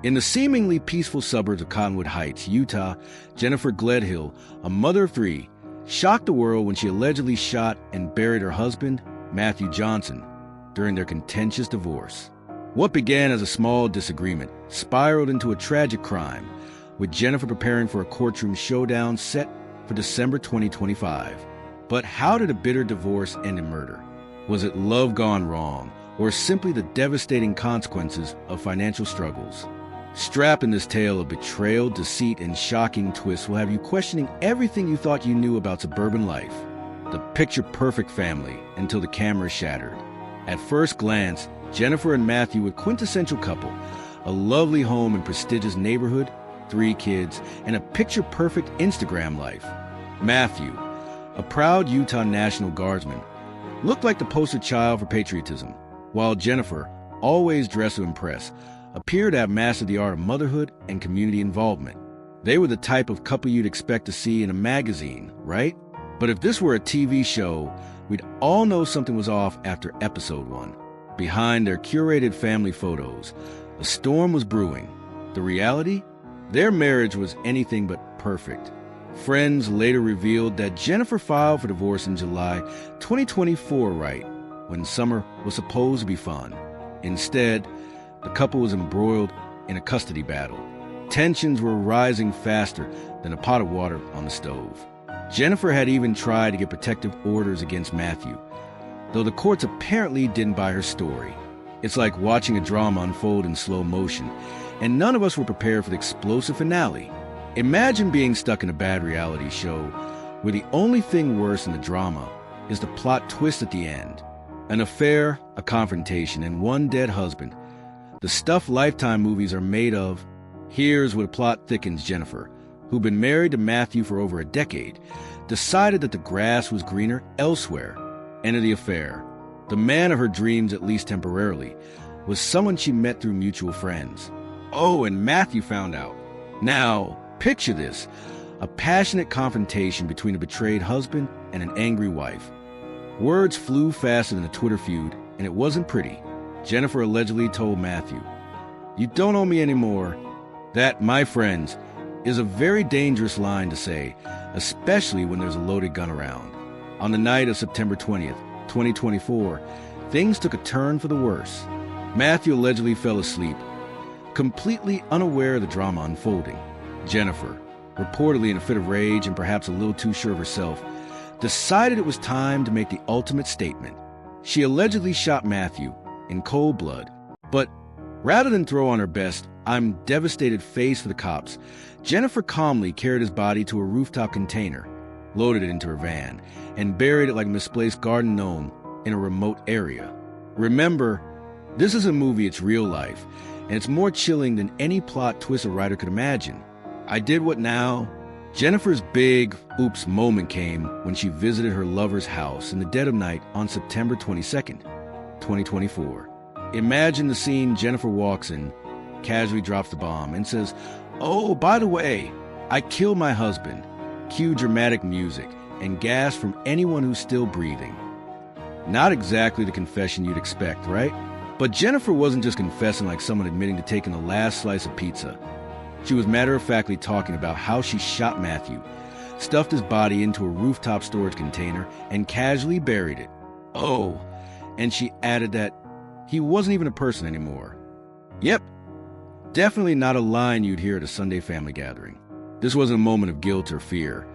In the seemingly peaceful suburbs of Cottonwood Heights, Utah, Jennifer Gledhill, a mother of three, shocked the world when she allegedly shot and buried her husband, Matthew Johnson, during their contentious divorce. What began as a small disagreement spiraled into a tragic crime, with Jennifer preparing for a courtroom showdown set for December 2025. But how did a bitter divorce end in murder? Was it love gone wrong, or simply the devastating consequences of financial struggles? Strapped in this tale of betrayal, deceit, and shocking twists will have you questioning everything you thought you knew about suburban life. The picture-perfect family until the camera shattered. At first glance, Jennifer and Matthew were a quintessential couple, a lovely home in prestigious neighborhood, 3 kids, and a picture-perfect Instagram life. Matthew, a proud Utah National Guardsman, looked like the poster child for patriotism, while Jennifer, always dressed to impress, appeared to have mastered the art of motherhood and community involvement. They were the type of couple you'd expect to see in a magazine, right? But if this were a TV show, we'd all know something was off after episode 1. Behind their curated family photos, a storm was brewing. The reality? Their marriage was anything but perfect. Friends later revealed that Jennifer filed for divorce in July 2024, right when summer was supposed to be fun. Instead, the couple was embroiled in a custody battle. Tensions were rising faster than a pot of water on the stove. Jennifer had even tried to get protective orders against Matthew, though the courts apparently didn't buy her story. It's like watching a drama unfold in slow motion, and none of us were prepared for the explosive finale. Imagine being stuck in a bad reality show where the only thing worse than the drama is the plot twist at the end. An affair, a confrontation, and one dead husband. The stuff Lifetime movies are made of. Here's where the plot thickens. Jennifer, who'd been married to Matthew for over a decade, decided that the grass was greener elsewhere. End of the affair. The man of her dreams, at least temporarily, was someone she met through mutual friends. Oh, and Matthew found out. Now, picture this, a passionate confrontation between a betrayed husband and an angry wife. Words flew faster than a Twitter feud, and it wasn't pretty. Jennifer allegedly told Matthew, "You don't owe me anymore." That, my friends, is a very dangerous line to say, especially when there's a loaded gun around. On the night of September 20th, 2024, things took a turn for the worse. Matthew allegedly fell asleep, completely unaware of the drama unfolding. Jennifer, reportedly in a fit of rage and perhaps a little too sure of herself, decided it was time to make the ultimate statement. She allegedly shot Matthew in cold blood, but rather than throw on her best "I'm devastated" face for the cops, Jennifer calmly carried his body to a rooftop container, loaded it into her van, and buried it like a misplaced garden gnome in a remote area. Remember, this is a movie, it's real life, and it's more chilling than any plot twist a writer could imagine. I did what now? Jennifer's big oops moment came when she visited her lover's house in the dead of night on September 22nd, 2024. Imagine the scene. Jennifer walks in, casually drops the bomb, and says, "Oh, by the way, I killed my husband." Cue dramatic music and gasp from anyone who's still breathing. Not exactly the confession you'd expect, right? But Jennifer wasn't just confessing like someone admitting to taking the last slice of pizza. She was matter-of-factly talking about how she shot Matthew, stuffed his body into a rooftop storage container, and casually buried it. Oh, and she added that he wasn't even a person anymore. Yep, definitely not a line you'd hear at a Sunday family gathering. This wasn't a moment of guilt or fear.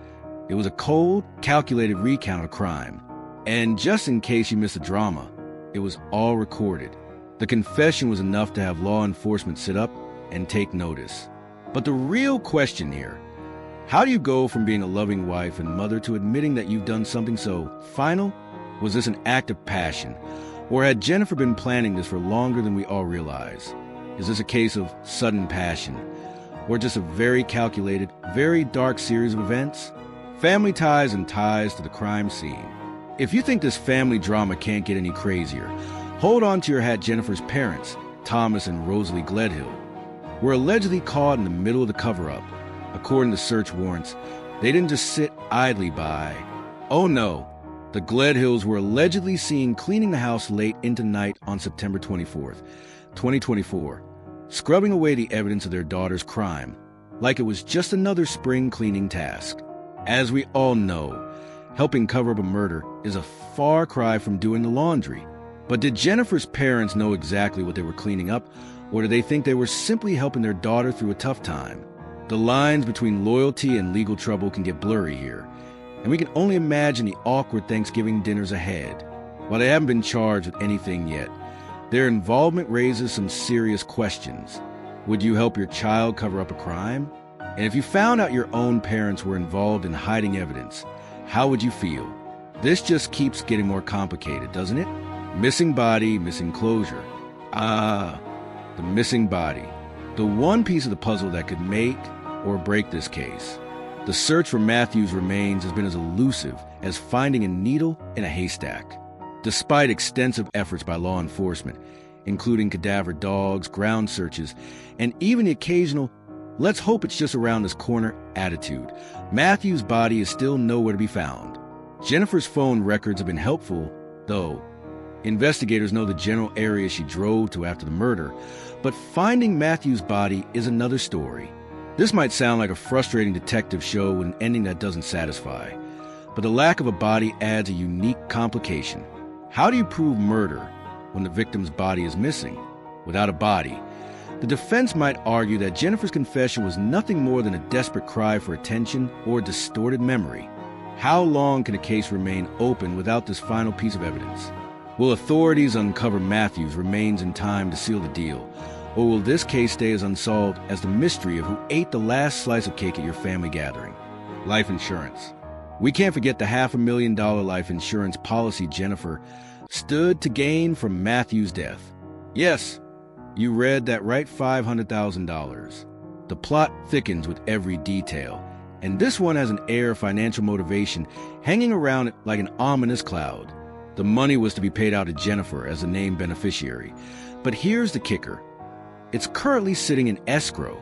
It was a cold, calculated recount of crime. And just in case you missed the drama, it was all recorded. The confession was enough to have law enforcement sit up and take notice. But the real question here, how do you go from being a loving wife and mother to admitting that you've done something so final? Was this an act of passion? Or had Jennifer been planning this for longer than we all realize? Is this a case of sudden passion? Or just a very calculated, very dark series of events? Family ties and ties to the crime scene. If you think this family drama can't get any crazier, hold on to your hat. Jennifer's parents, Thomas and Rosalie Gledhill, were allegedly caught in the middle of the cover-up. According to search warrants, they didn't just sit idly by. Oh no, the Gledhills were allegedly seen cleaning the house late into night on September 24th, 2024, scrubbing away the evidence of their daughter's crime, like it was just another spring cleaning task. As we all know, helping cover up a murder is a far cry from doing the laundry. But did Jennifer's parents know exactly what they were cleaning up, or did they think they were simply helping their daughter through a tough time? The lines between loyalty and legal trouble can get blurry here, and we can only imagine the awkward Thanksgiving dinners ahead. While they haven't been charged with anything yet, their involvement raises some serious questions. Would you help your child cover up a crime? And if you found out your own parents were involved in hiding evidence, how would you feel? This just keeps getting more complicated, doesn't it? Missing body, missing closure. The missing body. The one piece of the puzzle that could make or break this case. The search for Matthew's remains has been as elusive as finding a needle in a haystack. Despite extensive efforts by law enforcement, including cadaver dogs, ground searches, and even the occasional "let's hope it's just around this corner" attitude, Matthew's body is still nowhere to be found. Jennifer's phone records have been helpful, though. Investigators know the general area she drove to after the murder, but finding Matthew's body is another story. This might sound like a frustrating detective show with an ending that doesn't satisfy, but the lack of a body adds a unique complication. How do you prove murder when the victim's body is missing? Without a body, the defense might argue that Jennifer's confession was nothing more than a desperate cry for attention or a distorted memory. How long can a case remain open without this final piece of evidence? Will authorities uncover Matthew's remains in time to seal the deal? Or will this case stay as unsolved as the mystery of who ate the last slice of cake at your family gathering? Life insurance. We can't forget the $500,000 life insurance policy Jennifer stood to gain from Matthew's death. Yes, you read that right, $500,000. The plot thickens with every detail, and this one has an air of financial motivation hanging around it like an ominous cloud. The money was to be paid out to Jennifer as a named beneficiary. But here's the kicker. It's currently sitting in escrow.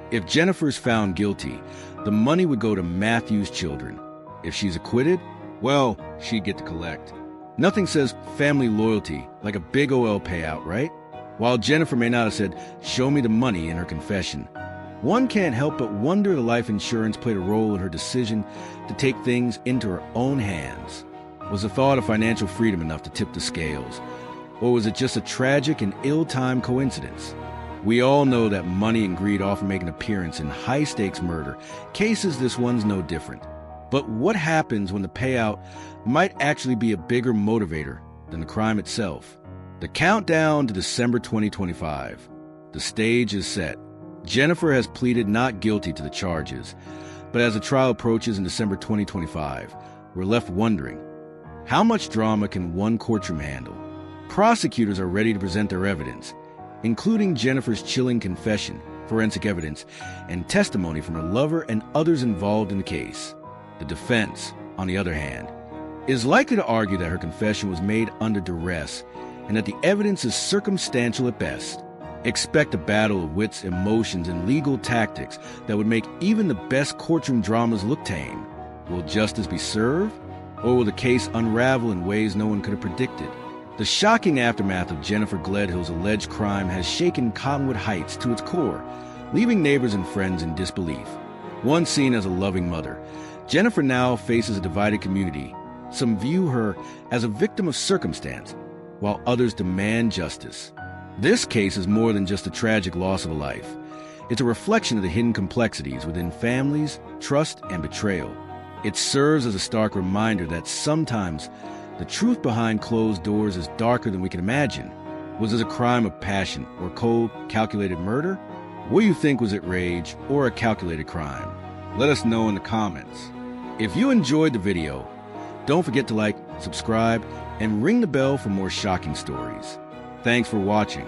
If Jennifer's found guilty, the money would go to Matthew's children. If she's acquitted, well, she'd get to collect. Nothing says family loyalty like a big OL payout, right? While Jennifer may not have said, "show me the money" in her confession, one can't help but wonder the life insurance played a role in her decision to take things into her own hands. Was the thought of financial freedom enough to tip the scales? Or was it just a tragic and ill-timed coincidence? We all know that money and greed often make an appearance in high-stakes murder cases. This one's no different. But what happens when the payout might actually be a bigger motivator than the crime itself? The countdown to December 2025. The stage is set. Jennifer has pleaded not guilty to the charges, but as the trial approaches in December 2025, we're left wondering, how much drama can one courtroom handle? Prosecutors are ready to present their evidence, including Jennifer's chilling confession, forensic evidence, and testimony from her lover and others involved in the case. The defense, on the other hand, is likely to argue that her confession was made under duress and that the evidence is circumstantial at best. Expect a battle of wits, emotions, and legal tactics that would make even the best courtroom dramas look tame. Will justice be served, or will the case unravel in ways no one could have predicted? The shocking aftermath of Jennifer Gledhill's alleged crime has shaken Cottonwood Heights to its core, leaving neighbors and friends in disbelief. Once seen as a loving mother, Jennifer now faces a divided community. Some view her as a victim of circumstance, while others demand justice. This case is more than just a tragic loss of a life. It's a reflection of the hidden complexities within families, trust, and betrayal. It serves as a stark reminder that sometimes the truth behind closed doors is darker than we can imagine. Was this a crime of passion or cold, calculated murder? What do you think? Was it rage or a calculated crime? Let us know in the comments. If you enjoyed the video, don't forget to like, subscribe, and ring the bell for more shocking stories. Thanks for watching.